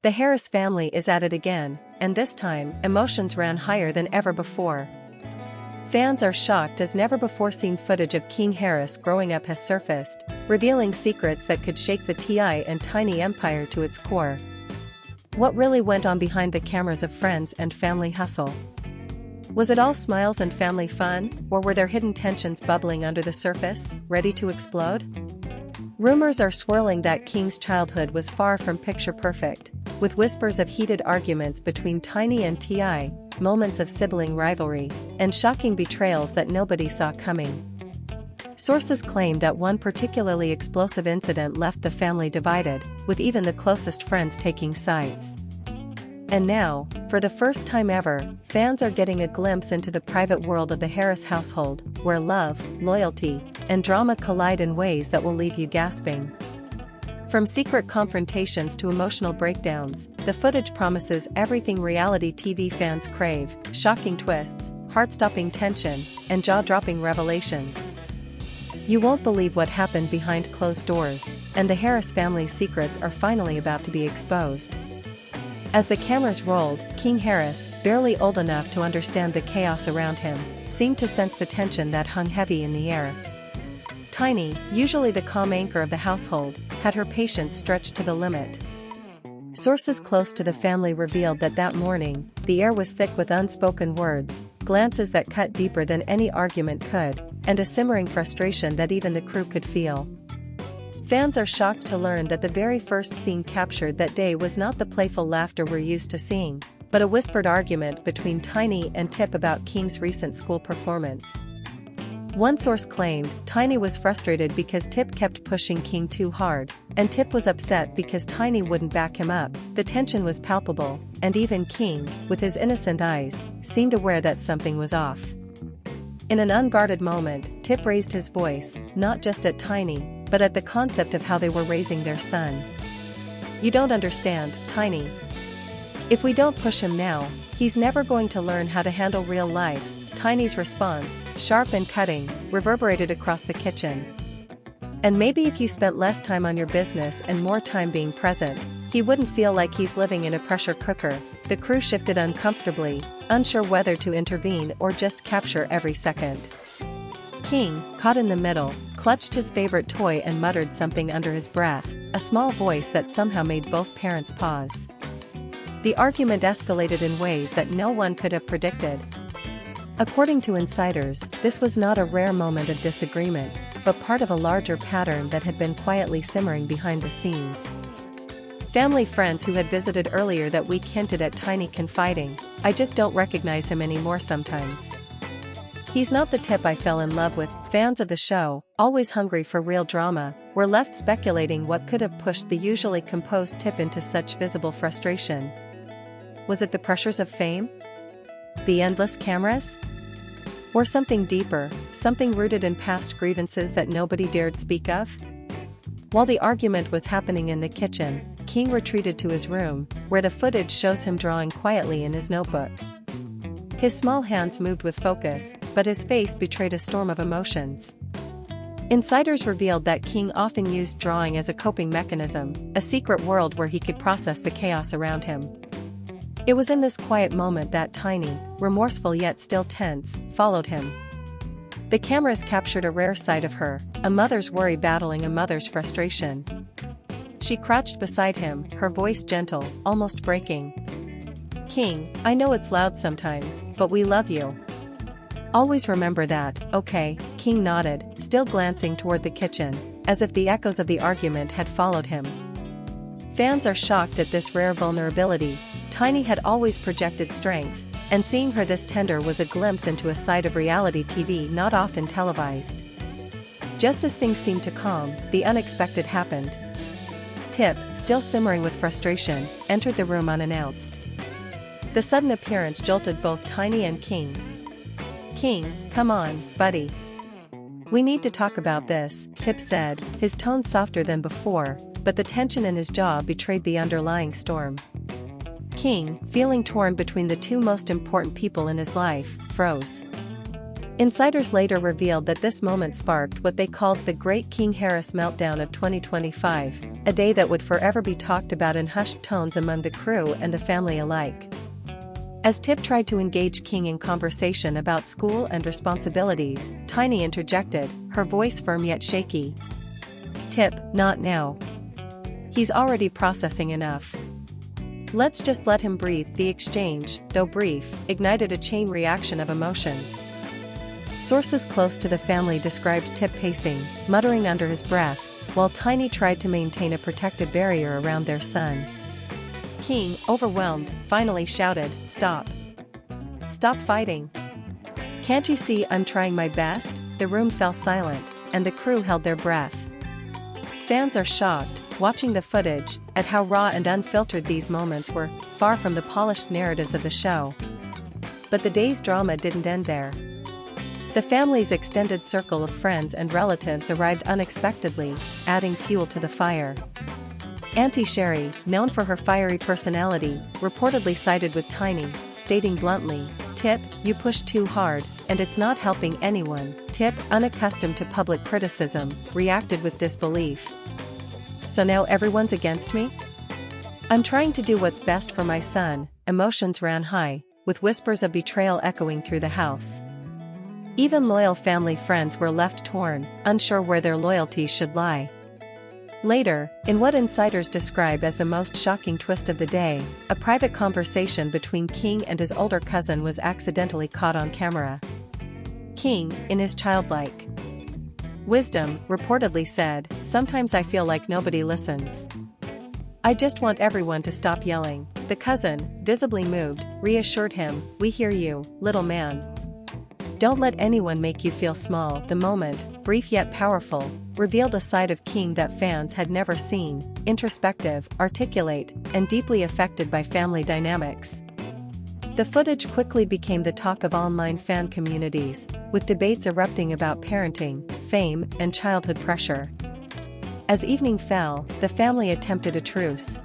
The Harris family is at it again, and this time, emotions ran higher than ever before. Fans are shocked as never-before-seen footage of King Harris growing up has surfaced, revealing secrets that could shake the T.I. and Tiny empire to its core. What really went on behind the cameras of Friends and Family hustle? Was it all smiles and family fun, or were there hidden tensions bubbling under the surface, ready to explode? Rumors are swirling that King's childhood was far from picture-perfect, with whispers of heated arguments between Tiny and T.I., moments of sibling rivalry, and shocking betrayals that nobody saw coming. Sources claim that one particularly explosive incident left the family divided, with even the closest friends taking sides. And now, for the first time ever, fans are getting a glimpse into the private world of the Harris household, where love, loyalty, and drama collide in ways that will leave you gasping. From secret confrontations to emotional breakdowns, the footage promises everything reality TV fans crave: shocking twists, heart-stopping tension, and jaw-dropping revelations. You won't believe what happened behind closed doors, and the Harris family's secrets are finally about to be exposed. As the cameras rolled, King Harris, barely old enough to understand the chaos around him, seemed to sense the tension that hung heavy in the air. Tiny, usually the calm anchor of the household, had her patience stretched to the limit. Sources close to the family revealed that that morning, the air was thick with unspoken words, glances that cut deeper than any argument could, and a simmering frustration that even the crew could feel. Fans are shocked to learn that the very first scene captured that day was not the playful laughter we're used to seeing, but a whispered argument between Tiny and Tip about King's recent school performance. One source claimed Tiny was frustrated because Tip kept pushing King too hard, and Tip was upset because Tiny wouldn't back him up. The tension was palpable, and even King, with his innocent eyes, seemed aware that something was off. In an unguarded moment, Tip raised his voice, not just at Tiny, but at the concept of how they were raising their son. "You don't understand, Tiny. If we don't push him now, he's never going to learn how to handle real life." Tiny's response, sharp and cutting, reverberated across the kitchen. "And maybe if you spent less time on your business and more time being present, he wouldn't feel like he's living in a pressure cooker." The crew shifted uncomfortably, unsure whether to intervene or just capture every second. King, caught in the middle, clutched his favorite toy and muttered something under his breath, a small voice that somehow made both parents pause. The argument escalated in ways that no one could have predicted. According to insiders, this was not a rare moment of disagreement, but part of a larger pattern that had been quietly simmering behind the scenes. Family friends who had visited earlier that week hinted at Tiny confiding, "I just don't recognize him anymore sometimes. He's not the Tip I fell in love with." Fans of the show, always hungry for real drama, were left speculating what could have pushed the usually composed Tip into such visible frustration. Was it the pressures of fame? The endless cameras? Or something deeper, something rooted in past grievances that nobody dared speak of? While the argument was happening in the kitchen, King retreated to his room, where the footage shows him drawing quietly in his notebook. His small hands moved with focus, but his face betrayed a storm of emotions. Insiders revealed that King often used drawing as a coping mechanism, a secret world where he could process the chaos around him. It was in this quiet moment that Tiny, remorseful yet still tense, followed him. The cameras captured a rare side of her, a mother's worry battling a mother's frustration. She crouched beside him, her voice gentle, almost breaking. "King, I know it's loud sometimes, but we love you. Always remember that, okay?" King nodded, still glancing toward the kitchen, as if the echoes of the argument had followed him. Fans are shocked at this rare vulnerability. Tiny had always projected strength, and seeing her this tender was a glimpse into a side of reality TV not often televised. Just as things seemed to calm, the unexpected happened. Tip, still simmering with frustration, entered the room unannounced. The sudden appearance jolted both Tiny and King. "King, come on, buddy. We need to talk about this," Tip said, his tone softer than before, but the tension in his jaw betrayed the underlying storm. King, feeling torn between the two most important people in his life, froze. Insiders later revealed that this moment sparked what they called the Great King Harris Meltdown of 2025, a day that would forever be talked about in hushed tones among the crew and the family alike. As Tip tried to engage King in conversation about school and responsibilities, Tiny interjected, her voice firm yet shaky. "Tip, not now. He's already processing enough. Let's just let him breathe." The exchange, though brief, ignited a chain reaction of emotions. Sources close to the family described Tip pacing, muttering under his breath, while Tiny tried to maintain a protective barrier around their son. King, overwhelmed, finally shouted, "Stop. Stop fighting. Can't you see I'm trying my best?" The room fell silent, and the crew held their breath. Fans are shocked, watching the footage, at how raw and unfiltered these moments were, far from the polished narratives of the show. But the day's drama didn't end there. The family's extended circle of friends and relatives arrived unexpectedly, adding fuel to the fire. Auntie Sherry, known for her fiery personality, reportedly sided with Tiny, stating bluntly, "Tip, you push too hard, and it's not helping anyone." Tip, unaccustomed to public criticism, reacted with disbelief. "So now everyone's against me? I'm trying to do what's best for my son." Emotions ran high, with whispers of betrayal echoing through the house. Even loyal family friends were left torn, unsure where their loyalties should lie. Later, in what insiders describe as the most shocking twist of the day, a private conversation between King and his older cousin was accidentally caught on camera. King, in his childlike wisdom, reportedly said, "Sometimes I feel like nobody listens. I just want everyone to stop yelling." The cousin, visibly moved, reassured him, "We hear you, little man. Don't let anyone make you feel small." The moment, brief yet powerful, revealed a side of King that fans had never seen, introspective, articulate, and deeply affected by family dynamics. The footage quickly became the talk of online fan communities, with debates erupting about parenting, fame, and childhood pressure. As evening fell, the family attempted a truce.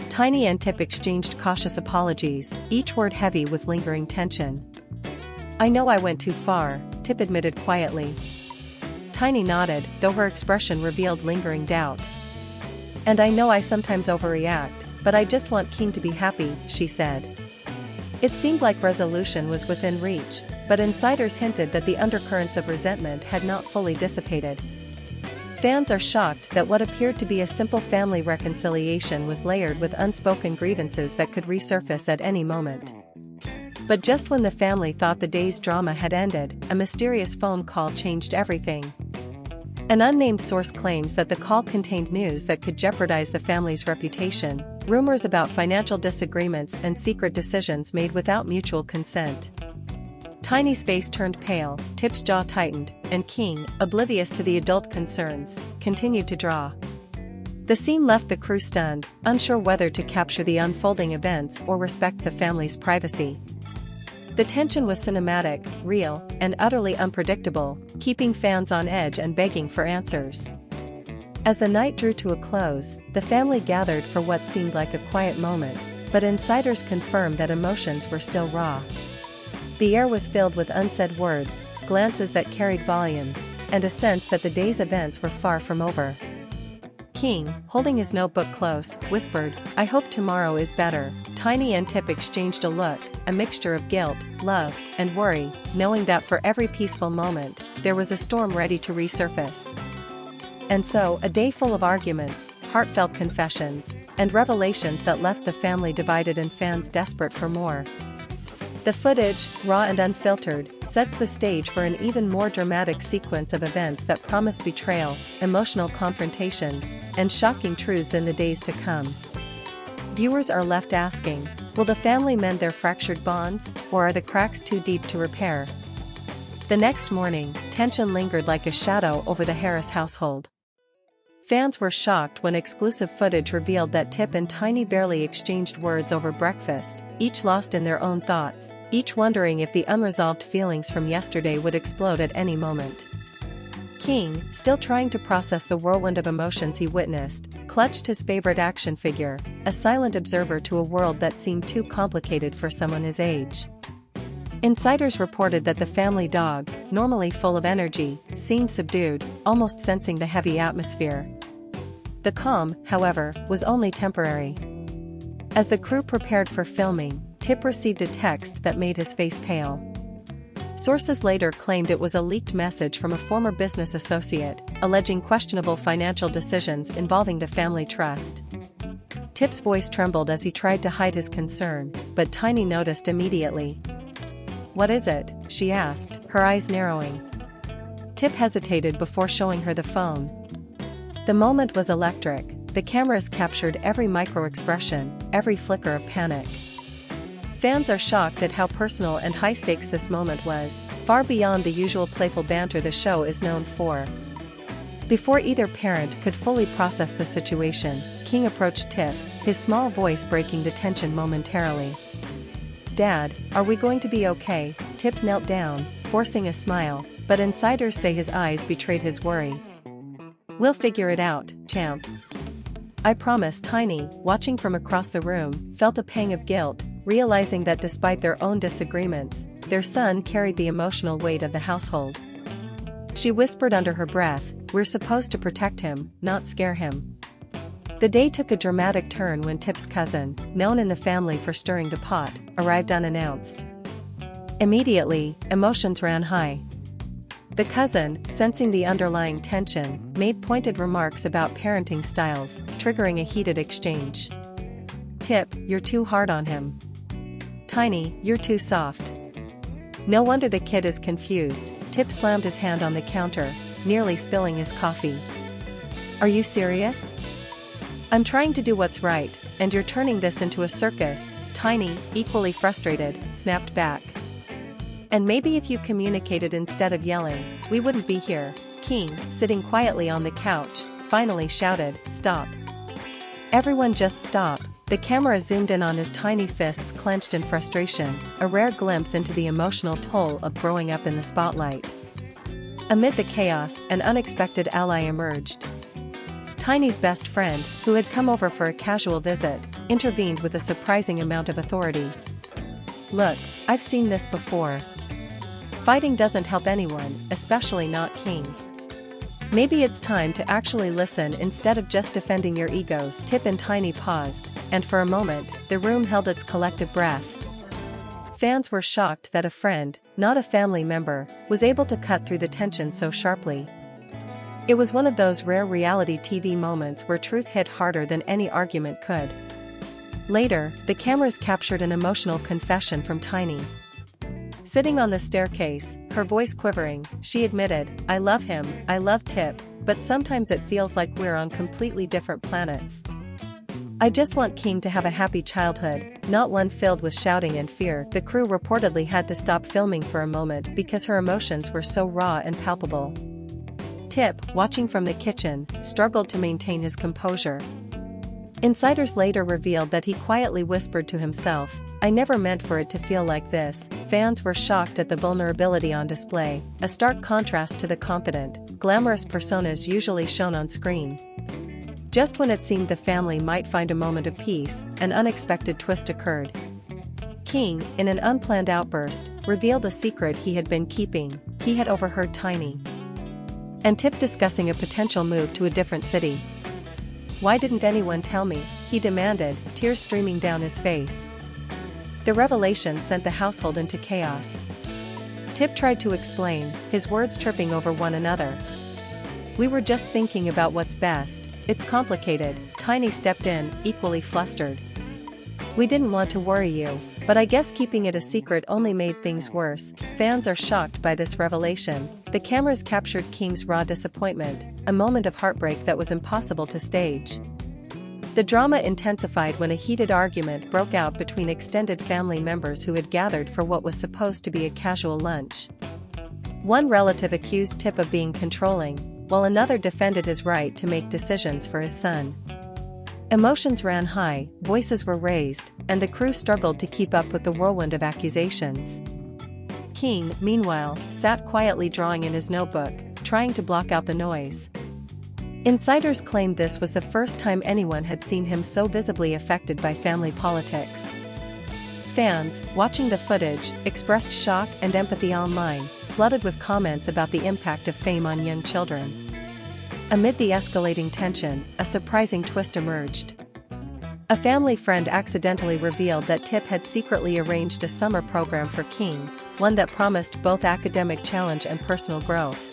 Tiny and Tip exchanged cautious apologies, each word heavy with lingering tension. "I know I went too far," Tip admitted quietly. Tiny nodded, though her expression revealed lingering doubt. "And I know I sometimes overreact, but I just want King to be happy," she said. It seemed like resolution was within reach, but insiders hinted that the undercurrents of resentment had not fully dissipated. Fans are shocked that what appeared to be a simple family reconciliation was layered with unspoken grievances that could resurface at any moment. But just when the family thought the day's drama had ended, a mysterious phone call changed everything. An unnamed source claims that the call contained news that could jeopardize the family's reputation, rumors about financial disagreements and secret decisions made without mutual consent. Tiny's face turned pale, Tip's jaw tightened, and King, oblivious to the adult concerns, continued to draw. The scene left the crew stunned, unsure whether to capture the unfolding events or respect the family's privacy. The tension was cinematic, real, and utterly unpredictable, keeping fans on edge and begging for answers. As the night drew to a close, the family gathered for what seemed like a quiet moment, but insiders confirmed that emotions were still raw. The air was filled with unsaid words, glances that carried volumes, and a sense that the day's events were far from over. King, holding his notebook close, whispered, "I hope tomorrow is better." Tiny and Tip exchanged a look, a mixture of guilt, love, and worry, knowing that for every peaceful moment, there was a storm ready to resurface. And so, a day full of arguments, heartfelt confessions, and revelations that left the family divided and fans desperate for more. The footage, raw and unfiltered, sets the stage for an even more dramatic sequence of events that promise betrayal, emotional confrontations, and shocking truths in the days to come. Viewers are left asking, will the family mend their fractured bonds, or are the cracks too deep to repair? The next morning, tension lingered like a shadow over the Harris household. Fans were shocked when exclusive footage revealed that Tip and Tiny barely exchanged words over breakfast, each lost in their own thoughts, each wondering if the unresolved feelings from yesterday would explode at any moment. King, still trying to process the whirlwind of emotions he witnessed, clutched his favorite action figure, a silent observer to a world that seemed too complicated for someone his age. Insiders reported that the family dog, normally full of energy, seemed subdued, almost sensing the heavy atmosphere. The calm, however, was only temporary. As the crew prepared for filming, Tip received a text that made his face pale. Sources later claimed it was a leaked message from a former business associate, alleging questionable financial decisions involving the family trust. Tip's voice trembled as he tried to hide his concern, but Tiny noticed immediately. "What is it?" she asked, her eyes narrowing. Tip hesitated before showing her the phone. The moment was electric. The cameras captured every micro-expression, every flicker of panic. Fans are shocked at how personal and high-stakes this moment was, far beyond the usual playful banter the show is known for. Before either parent could fully process the situation, King approached Tip, his small voice breaking the tension momentarily. "Dad, are we going to be okay?" Tip knelt down, forcing a smile, but insiders say his eyes betrayed his worry. "We'll figure it out, champ. I promise." Tiny, watching from across the room, felt a pang of guilt, realizing that despite their own disagreements, their son carried the emotional weight of the household. She whispered under her breath, "We're supposed to protect him, not scare him." The day took a dramatic turn when Tip's cousin, known in the family for stirring the pot, arrived unannounced. Immediately, emotions ran high. The cousin, sensing the underlying tension, made pointed remarks about parenting styles, triggering a heated exchange. "Tip, you're too hard on him." "Tiny, you're too soft." No wonder the kid is confused. Tip slammed his hand on the counter, nearly spilling his coffee. "Are you serious?" "I'm trying to do what's right, and you're turning this into a circus." Tiny, equally frustrated, snapped back. "And maybe if you communicated instead of yelling, we wouldn't be here." King, sitting quietly on the couch, finally shouted, "Stop. Everyone just stop." The camera zoomed in on his tiny fists clenched in frustration, a rare glimpse into the emotional toll of growing up in the spotlight. Amid the chaos, an unexpected ally emerged. Tiny's best friend, who had come over for a casual visit, intervened with a surprising amount of authority. "Look, I've seen this before. Fighting doesn't help anyone, especially not King. Maybe it's time to actually listen instead of just defending your egos." Tip and Tiny paused, and for a moment, the room held its collective breath. Fans were shocked that a friend, not a family member, was able to cut through the tension so sharply. It was one of those rare reality TV moments where truth hit harder than any argument could. Later, the cameras captured an emotional confession from Tiny. Sitting on the staircase, her voice quivering, she admitted, "I love him, I love Tip, but sometimes it feels like we're on completely different planets. I just want King to have a happy childhood, not one filled with shouting and fear." The crew reportedly had to stop filming for a moment because her emotions were so raw and palpable. Tip, watching from the kitchen, struggled to maintain his composure. Insiders later revealed that he quietly whispered to himself, "I never meant for it to feel like this." Fans were shocked at the vulnerability on display, a stark contrast to the confident, glamorous personas usually shown on screen. Just when it seemed the family might find a moment of peace, an unexpected twist occurred. King, in an unplanned outburst, revealed a secret he had been keeping. He had overheard Tiny and Tip discussing a potential move to a different city. "Why didn't anyone tell me?" he demanded, tears streaming down his face. The revelation sent the household into chaos. Tip tried to explain, his words tripping over one another. "We were just thinking about what's best. It's complicated." Tiny stepped in, equally flustered. "We didn't want to worry you, but I guess keeping it a secret only made things worse." Fans are shocked by this revelation. The cameras captured King's raw disappointment, a moment of heartbreak that was impossible to stage. The drama intensified when a heated argument broke out between extended family members who had gathered for what was supposed to be a casual lunch. One relative accused Tip of being controlling, while another defended his right to make decisions for his son. Emotions ran high, voices were raised, and the crew struggled to keep up with the whirlwind of accusations. King, meanwhile, sat quietly drawing in his notebook, trying to block out the noise. Insiders claimed this was the first time anyone had seen him so visibly affected by family politics. Fans, watching the footage, expressed shock and empathy online, flooded with comments about the impact of fame on young children. Amid the escalating tension, a surprising twist emerged. A family friend accidentally revealed that Tip had secretly arranged a summer program for King, one that promised both academic challenge and personal growth.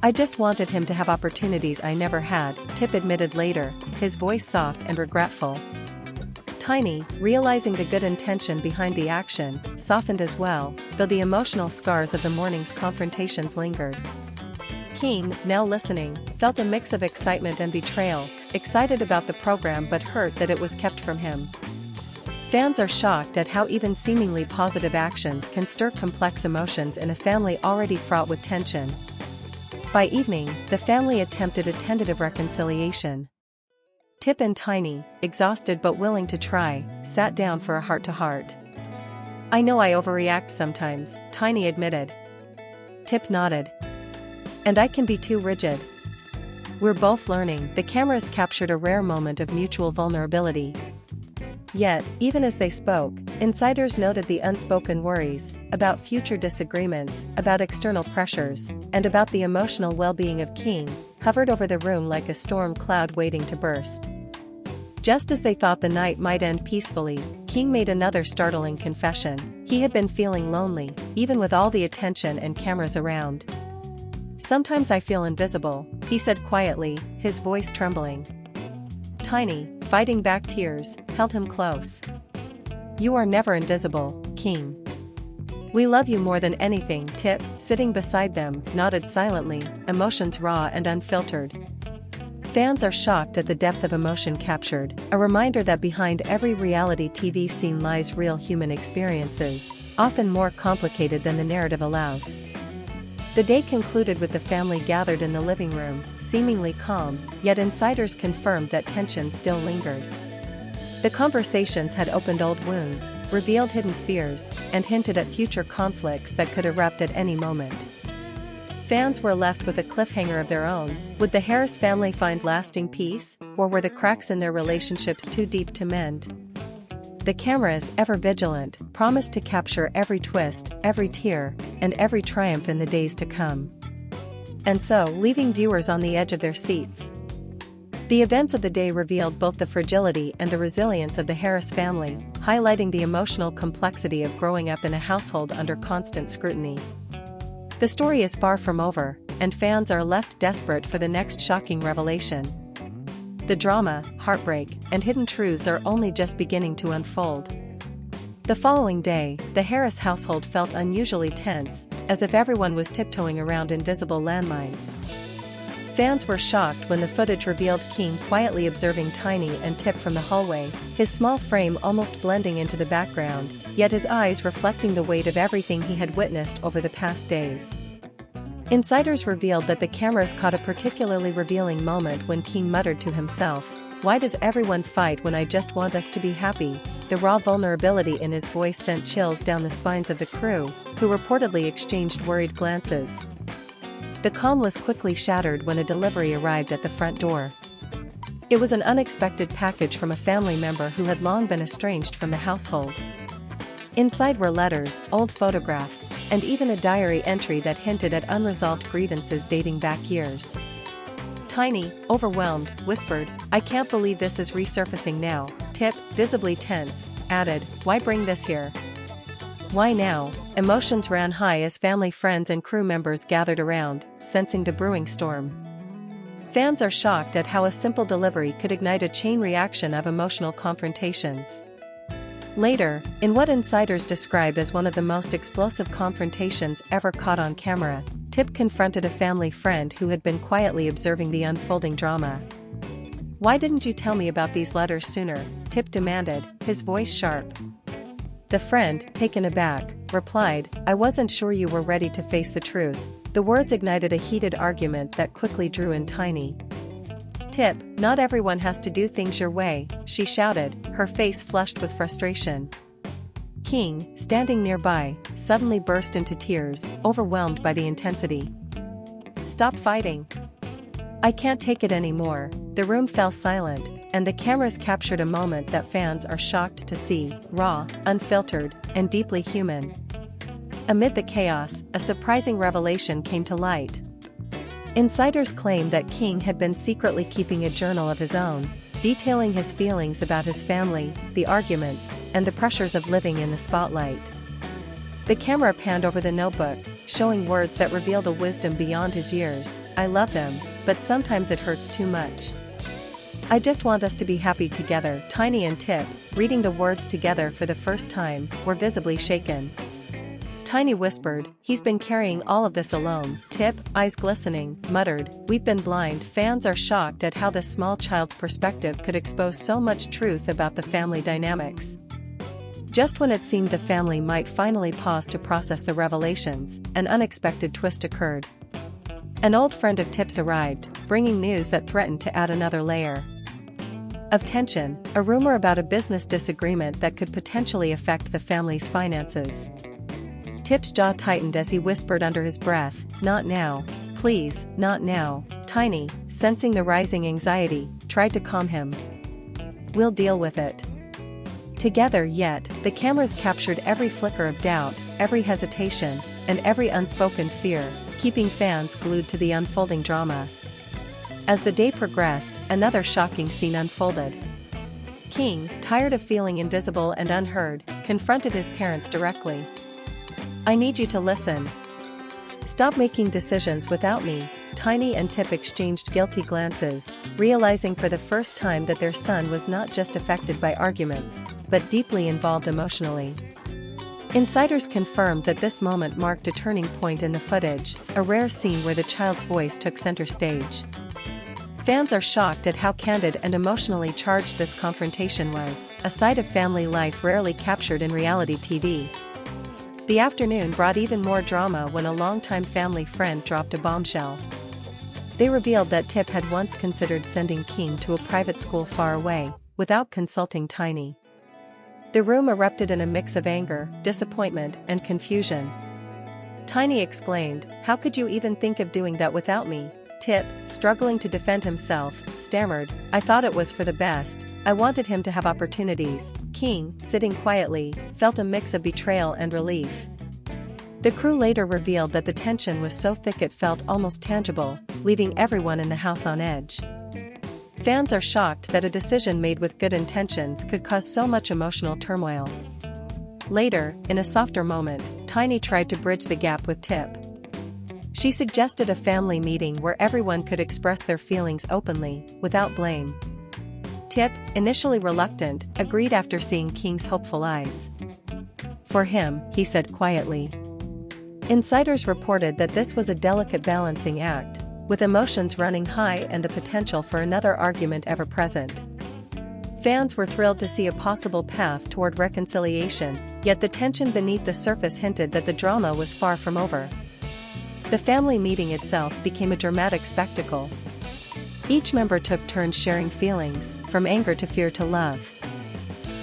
"I just wanted him to have opportunities I never had," Tip admitted later, his voice soft and regretful. Tiny, realizing the good intention behind the action, softened as well, though the emotional scars of the morning's confrontations lingered. King, now listening, felt a mix of excitement and betrayal, excited about the program but hurt that it was kept from him. Fans are shocked at how even seemingly positive actions can stir complex emotions in a family already fraught with tension. By evening, the family attempted a tentative reconciliation. Tip and Tiny, exhausted but willing to try, sat down for a heart-to-heart. "I know I overreact sometimes," Tiny admitted. Tip nodded. "And I can be too rigid. We're both learning." The cameras captured a rare moment of mutual vulnerability. Yet, even as they spoke, insiders noted the unspoken worries about future disagreements, about external pressures, and about the emotional well-being of King, hovered over the room like a storm cloud waiting to burst. Just as they thought the night might end peacefully, King made another startling confession. He had been feeling lonely, even with all the attention and cameras around. "Sometimes I feel invisible," he said quietly, his voice trembling. Tiny, fighting back tears, held him close. "You are never invisible, King. We love you more than anything." Tip, sitting beside them, nodded silently, emotions raw and unfiltered. Fans are shocked at the depth of emotion captured, a reminder that behind every reality TV scene lies real human experiences, often more complicated than the narrative allows. The day concluded with the family gathered in the living room, seemingly calm, yet insiders confirmed that tension still lingered. The conversations had opened old wounds, revealed hidden fears, and hinted at future conflicts that could erupt at any moment. Fans were left with a cliffhanger of their own. Would the Harris family find lasting peace, or were the cracks in their relationships too deep to mend? The cameras, ever vigilant, promised to capture every twist, every tear, and every triumph in the days to come. And so, leaving viewers on the edge of their seats. The events of the day revealed both the fragility and the resilience of the Harris family, highlighting the emotional complexity of growing up in a household under constant scrutiny. The story is far from over, and fans are left desperate for the next shocking revelation. The drama, heartbreak, and hidden truths are only just beginning to unfold. The following day, the Harris household felt unusually tense, as if everyone was tiptoeing around invisible landmines. Fans were shocked when the footage revealed King quietly observing Tiny and Tip from the hallway, his small frame almost blending into the background, yet his eyes reflecting the weight of everything he had witnessed over the past days. Insiders revealed that the cameras caught a particularly revealing moment when King muttered to himself, "Why does everyone fight when I just want us to be happy?" The raw vulnerability in his voice sent chills down the spines of the crew, who reportedly exchanged worried glances. The calm was quickly shattered when a delivery arrived at the front door. It was an unexpected package from a family member who had long been estranged from the household. Inside were letters, old photographs, and even a diary entry that hinted at unresolved grievances dating back years. Tiny, overwhelmed, whispered, "I can't believe this is resurfacing now." Tip, visibly tense, added, "Why bring this here? Why now?" Emotions ran high as family friends and crew members gathered around, sensing the brewing storm. Fans are shocked at how a simple delivery could ignite a chain reaction of emotional confrontations. Later, in what insiders describe as one of the most explosive confrontations ever caught on camera, Tip confronted a family friend who had been quietly observing the unfolding drama. "Why didn't you tell me about these letters sooner?" Tip demanded, his voice sharp. The friend, taken aback, replied, "I wasn't sure you were ready to face the truth." The words ignited a heated argument that quickly drew in Tiny. "Tip, not everyone has to do things your way," she shouted, her face flushed with frustration. King, standing nearby, suddenly burst into tears, overwhelmed by the intensity. "Stop fighting. I can't take it anymore." The room fell silent, and the cameras captured a moment that fans are shocked to see, raw, unfiltered, and deeply human. Amid the chaos, a surprising revelation came to light. Insiders claim that King had been secretly keeping a journal of his own, detailing his feelings about his family, the arguments, and the pressures of living in the spotlight. The camera panned over the notebook, showing words that revealed a wisdom beyond his years. "I love them, but sometimes it hurts too much. I just want us to be happy together." Tiny and Tip, reading the words together for the first time, were visibly shaken. Tiny whispered, "He's been carrying all of this alone." Tip, eyes glistening, muttered, "We've been blind." Fans are shocked at how this small child's perspective could expose so much truth about the family dynamics. Just when it seemed the family might finally pause to process the revelations, an unexpected twist occurred. An old friend of Tip's arrived, bringing news that threatened to add another layer of tension, a rumor about a business disagreement that could potentially affect the family's finances. Tip's jaw tightened as he whispered under his breath, "Not now. Please, not now." Tiny, sensing the rising anxiety, tried to calm him. "We'll deal with it together." Yet, the cameras captured every flicker of doubt, every hesitation, and every unspoken fear, keeping fans glued to the unfolding drama. As the day progressed, another shocking scene unfolded. King, tired of feeling invisible and unheard, confronted his parents directly. "I need you to listen. Stop making decisions without me." Tiny and Tip exchanged guilty glances, realizing for the first time that their son was not just affected by arguments, but deeply involved emotionally. Insiders confirmed that this moment marked a turning point in the footage, a rare scene where the child's voice took center stage. Fans are shocked at how candid and emotionally charged this confrontation was, a side of family life rarely captured in reality TV. The afternoon brought even more drama when a longtime family friend dropped a bombshell. They revealed that Tip had once considered sending King to a private school far away, without consulting Tiny. The room erupted in a mix of anger, disappointment, and confusion. Tiny exclaimed, "How could you even think of doing that without me?" Tip, struggling to defend himself, stammered, "I thought it was for the best. I wanted him to have opportunities." King, sitting quietly, felt a mix of betrayal and relief. The crew later revealed that the tension was so thick it felt almost tangible, leaving everyone in the house on edge. Fans are shocked that a decision made with good intentions could cause so much emotional turmoil. Later, in a softer moment, Tiny tried to bridge the gap with Tip. She suggested a family meeting where everyone could express their feelings openly, without blame. Tip, initially reluctant, agreed after seeing King's hopeful eyes. "For him," he said quietly. Insiders reported that this was a delicate balancing act, with emotions running high and the potential for another argument ever present. Fans were thrilled to see a possible path toward reconciliation, yet the tension beneath the surface hinted that the drama was far from over. The family meeting itself became a dramatic spectacle. Each member took turns sharing feelings, from anger to fear to love.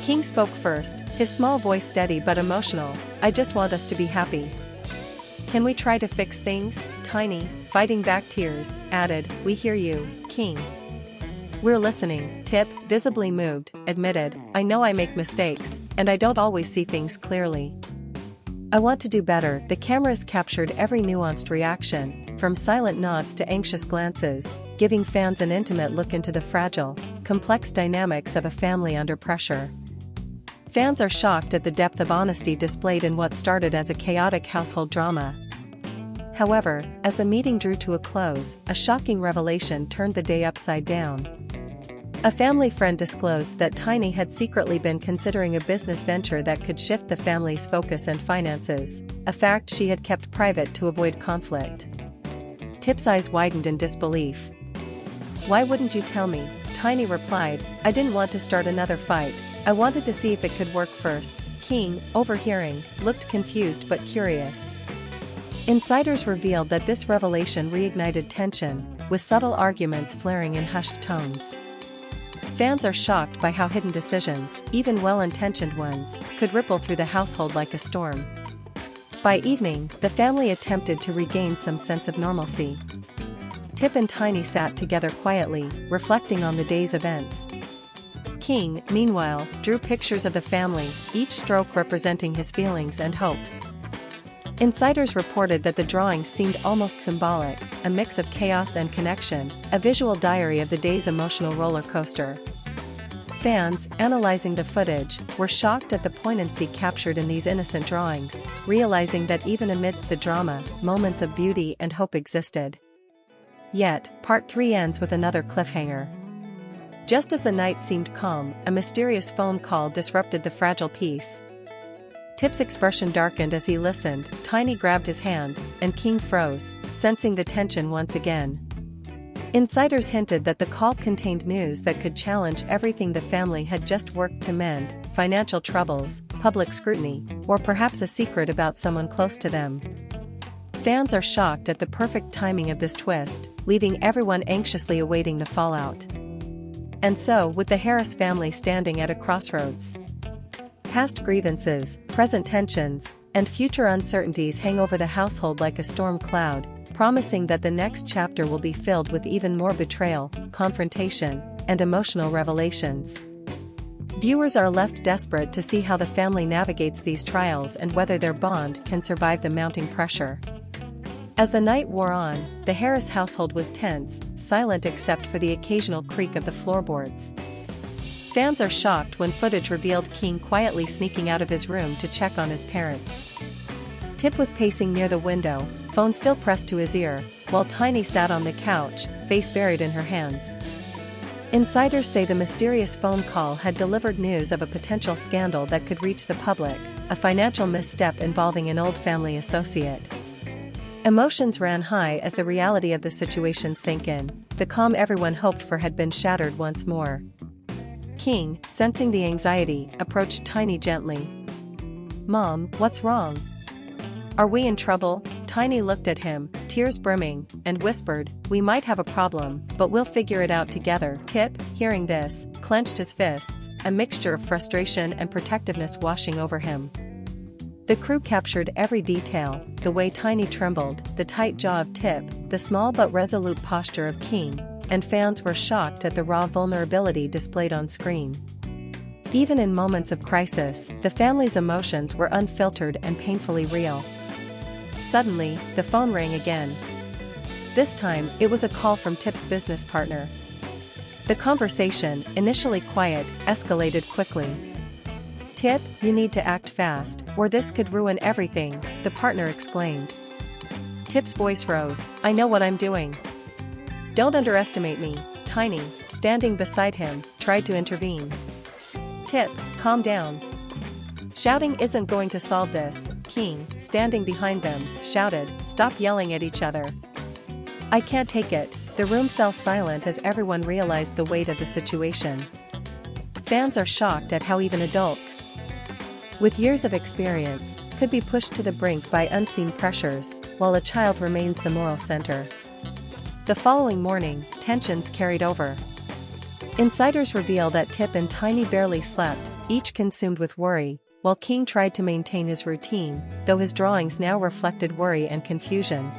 King spoke first, his small voice steady but emotional. "I just want us to be happy. Can we try to fix things?" Tiny, fighting back tears, added, "We hear you, King. We're listening." Tip, visibly moved, admitted, "I know I make mistakes, and I don't always see things clearly. I want to do better." The cameras captured every nuanced reaction, from silent nods to anxious glances, giving fans an intimate look into the fragile, complex dynamics of a family under pressure. Fans are shocked at the depth of honesty displayed in what started as a chaotic household drama. However, as the meeting drew to a close, a shocking revelation turned the day upside down. A family friend disclosed that Tiny had secretly been considering a business venture that could shift the family's focus and finances, a fact she had kept private to avoid conflict. Tip's eyes widened in disbelief. "Why wouldn't you tell me?" Tiny replied, "I didn't want to start another fight. I wanted to see if it could work first." King, overhearing, looked confused but curious. Insiders revealed that this revelation reignited tension, with subtle arguments flaring in hushed tones. Fans are shocked by how hidden decisions, even well-intentioned ones, could ripple through the household like a storm. By evening, the family attempted to regain some sense of normalcy. Tip and Tiny sat together quietly, reflecting on the day's events. King, meanwhile, drew pictures of the family, each stroke representing his feelings and hopes. Insiders reported that the drawings seemed almost symbolic, a mix of chaos and connection, a visual diary of the day's emotional roller coaster. Fans, analyzing the footage, were shocked at the poignancy captured in these innocent drawings, realizing that even amidst the drama, moments of beauty and hope existed. Yet, Part 3 ends with another cliffhanger. Just as the night seemed calm, a mysterious phone call disrupted the fragile peace. Tip's expression darkened as he listened, Tiny grabbed his hand, and King froze, sensing the tension once again. Insiders hinted that the call contained news that could challenge everything the family had just worked to mend: financial troubles, public scrutiny, or perhaps a secret about someone close to them. Fans are shocked at the perfect timing of this twist, leaving everyone anxiously awaiting the fallout. And so, with the Harris family standing at a crossroads. Past grievances, present tensions, and future uncertainties hang over the household like a storm cloud, promising that the next chapter will be filled with even more betrayal, confrontation, and emotional revelations. Viewers are left desperate to see how the family navigates these trials and whether their bond can survive the mounting pressure. As the night wore on, the Harris household was tense, silent except for the occasional creak of the floorboards. Fans are shocked when footage revealed King quietly sneaking out of his room to check on his parents. Tip was pacing near the window, phone still pressed to his ear, while Tiny sat on the couch, face buried in her hands. Insiders say the mysterious phone call had delivered news of a potential scandal that could reach the public, a financial misstep involving an old family associate. Emotions ran high as the reality of the situation sank in. The calm everyone hoped for had been shattered once more. King, sensing the anxiety, approached Tiny gently. "Mom, what's wrong? Are we in trouble?" Tiny looked at him, tears brimming, and whispered, "We might have a problem, but we'll figure it out together." Tip, hearing this, clenched his fists, a mixture of frustration and protectiveness washing over him. The crew captured every detail: the way Tiny trembled, the tight jaw of Tip, the small but resolute posture of King, and fans were shocked at the raw vulnerability displayed on screen. Even in moments of crisis, the family's emotions were unfiltered and painfully real. Suddenly, the phone rang again. This time, it was a call from Tip's business partner. The conversation, initially quiet, escalated quickly. "Tip, you need to act fast, or this could ruin everything," the partner exclaimed. Tip's voice rose, "I know what I'm doing. Don't underestimate me." Tiny, standing beside him, tried to intervene. "Tip, calm down. Shouting isn't going to solve this." King, standing behind them, shouted, "Stop yelling at each other. I can't take it." The room fell silent as everyone realized the weight of the situation. Fans are shocked at how even adults, with years of experience, could be pushed to the brink by unseen pressures, while a child remains the moral center. The following morning, tensions carried over. Insiders reveal that Tip and Tiny barely slept, each consumed with worry, while King tried to maintain his routine, though his drawings now reflected worry and confusion.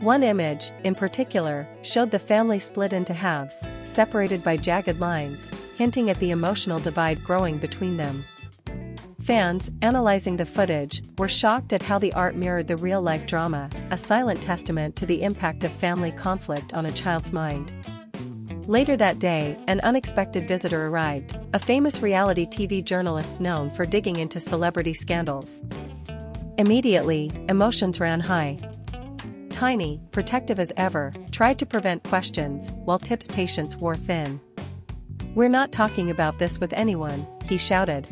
One image, in particular, showed the family split into halves, separated by jagged lines, hinting at the emotional divide growing between them. Fans, analyzing the footage, were shocked at how the art mirrored the real-life drama, a silent testament to the impact of family conflict on a child's mind. Later that day, an unexpected visitor arrived, a famous reality TV journalist known for digging into celebrity scandals. Immediately, emotions ran high. Tiny, protective as ever, tried to prevent questions, while Tip's patience wore thin. "We're not talking about this with anyone," he shouted.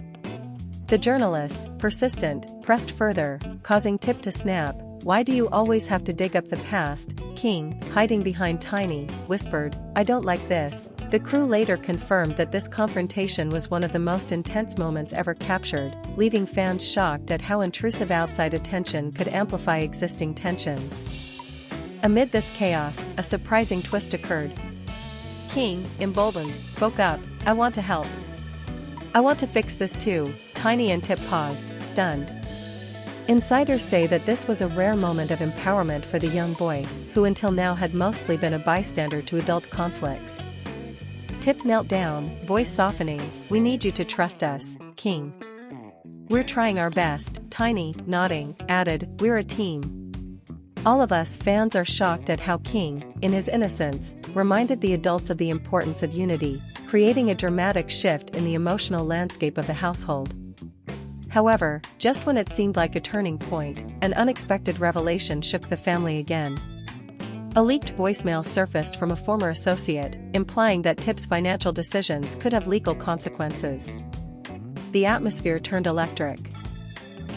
The journalist, persistent, pressed further, causing Tip to snap. "Why do you always have to dig up the past?" King, hiding behind Tiny, whispered, "I don't like this." The crew later confirmed that this confrontation was one of the most intense moments ever captured, leaving fans shocked at how intrusive outside attention could amplify existing tensions. Amid this chaos, a surprising twist occurred. King, emboldened, spoke up, "I want to help. I want to fix this too." Tiny and Tip paused, stunned. Insiders say that this was a rare moment of empowerment for the young boy, who until now had mostly been a bystander to adult conflicts. Tip knelt down, voice softening, "We need you to trust us, King." "We're trying our best," Tiny, nodding, added, "We're a team." All of us fans are shocked at how King, in his innocence, reminded the adults of the importance of unity, creating a dramatic shift in the emotional landscape of the household. However, just when it seemed like a turning point, an unexpected revelation shook the family again. A leaked voicemail surfaced from a former associate, implying that Tip's financial decisions could have legal consequences. The atmosphere turned electric.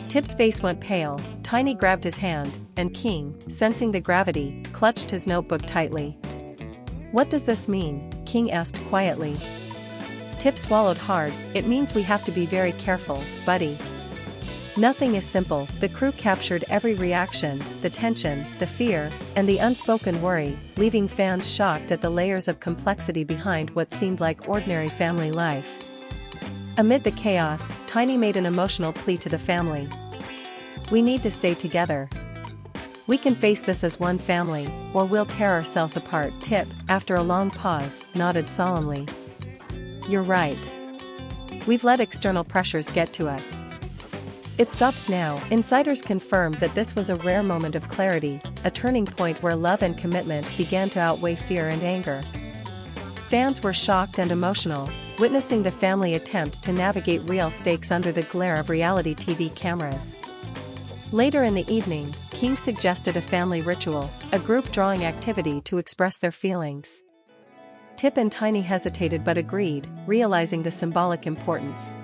Tip's face went pale, Tiny grabbed his hand, and King, sensing the gravity, clutched his notebook tightly. "What does this mean?" King asked quietly. Tip swallowed hard. "It means we have to be very careful, buddy." Nothing is simple. The crew captured every reaction, the tension, the fear, and the unspoken worry, leaving fans shocked at the layers of complexity behind what seemed like ordinary family life. Amid the chaos, Tiny made an emotional plea to the family. "We need to stay together. We can face this as one family, or we'll tear ourselves apart." Tip, after a long pause, nodded solemnly. "You're right. We've let external pressures get to us. It stops now." Insiders confirmed that this was a rare moment of clarity, a turning point where love and commitment began to outweigh fear and anger. Fans were shocked and emotional, witnessing the family attempt to navigate real stakes under the glare of reality TV cameras. Later in the evening, King suggested a family ritual, a group drawing activity to express their feelings. Tip and Tiny hesitated but agreed, realizing the symbolic importance.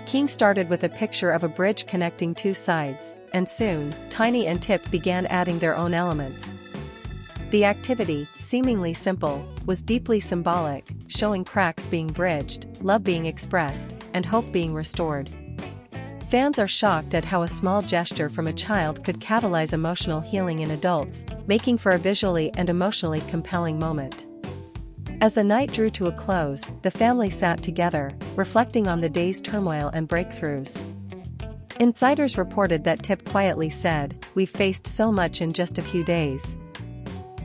King started with a picture of a bridge connecting two sides, and soon, Tiny and Tip began adding their own elements. The activity, seemingly simple, was deeply symbolic, showing cracks being bridged, love being expressed, and hope being restored. Fans are shocked at how a small gesture from a child could catalyze emotional healing in adults, making for a visually and emotionally compelling moment. As the night drew to a close, the family sat together, reflecting on the day's turmoil and breakthroughs. Insiders reported that Tip quietly said, "We've faced so much in just a few days.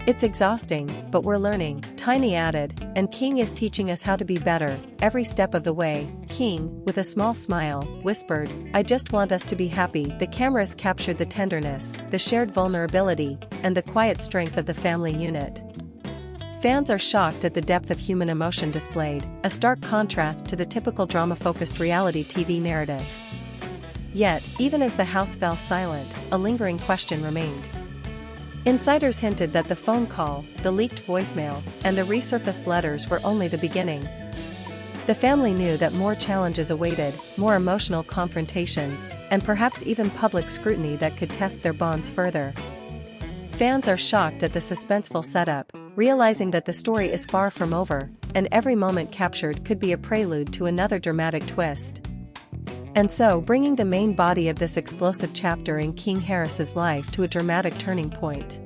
It's exhausting, but we're learning," Tiny added, "and King is teaching us how to be better, every step of the way." King, with a small smile, whispered, "I just want us to be happy." The cameras captured the tenderness, the shared vulnerability, and the quiet strength of the family unit. Fans are shocked at the depth of human emotion displayed, a stark contrast to the typical drama-focused reality TV narrative. Yet, even as the house fell silent, a lingering question remained. Insiders hinted that the phone call, the leaked voicemail, and the resurfaced letters were only the beginning. The family knew that more challenges awaited, more emotional confrontations, and perhaps even public scrutiny that could test their bonds further. Fans are shocked at the suspenseful setup, realizing that the story is far from over, and every moment captured could be a prelude to another dramatic twist. And so, bringing the main body of this explosive chapter in King Harris's life to a dramatic turning point.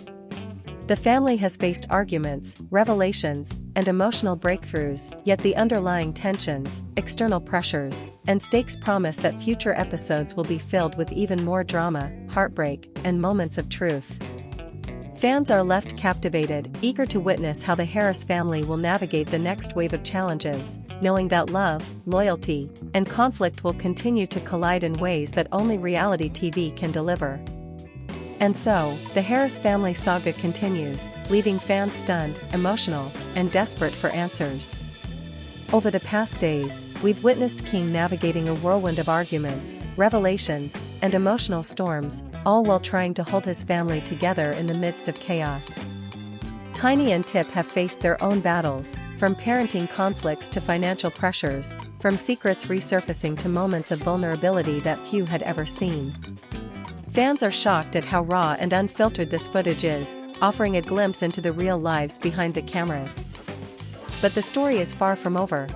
The family has faced arguments, revelations, and emotional breakthroughs, yet the underlying tensions, external pressures, and stakes promise that future episodes will be filled with even more drama, heartbreak, and moments of truth. Fans are left captivated, eager to witness how the Harris family will navigate the next wave of challenges, knowing that love, loyalty, and conflict will continue to collide in ways that only reality TV can deliver. And so, the Harris family saga continues, leaving fans stunned, emotional, and desperate for answers. Over the past days, we've witnessed King navigating a whirlwind of arguments, revelations, and emotional storms, all while trying to hold his family together in the midst of chaos. Tiny and Tip have faced their own battles, from parenting conflicts to financial pressures, from secrets resurfacing to moments of vulnerability that few had ever seen. Fans are shocked at how raw and unfiltered this footage is, offering a glimpse into the real lives behind the cameras. But the story is far from over.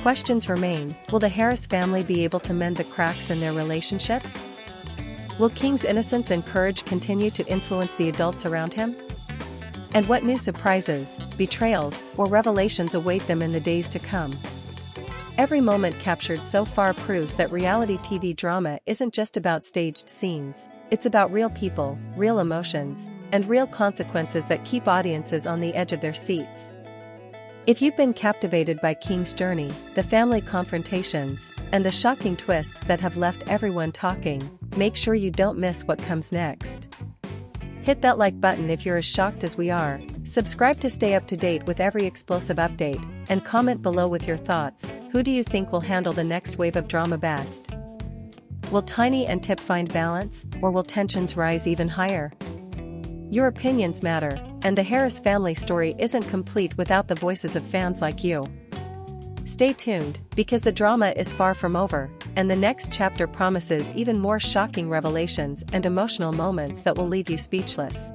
Questions remain. Will the Harris family be able to mend the cracks in their relationships? Will King's innocence and courage continue to influence the adults around him? And what new surprises, betrayals, or revelations await them in the days to come? Every moment captured so far proves that reality TV drama isn't just about staged scenes, it's about real people, real emotions, and real consequences that keep audiences on the edge of their seats. If you've been captivated by King's journey, the family confrontations, and the shocking twists that have left everyone talking, make sure you don't miss what comes next. Hit that like button if you're as shocked as we are, subscribe to stay up to date with every explosive update, and comment below with your thoughts. Who do you think will handle the next wave of drama best? Will Tiny and Tip find balance, or will tensions rise even higher? Your opinions matter, and the Harris family story isn't complete without the voices of fans like you. Stay tuned, because the drama is far from over, and the next chapter promises even more shocking revelations and emotional moments that will leave you speechless.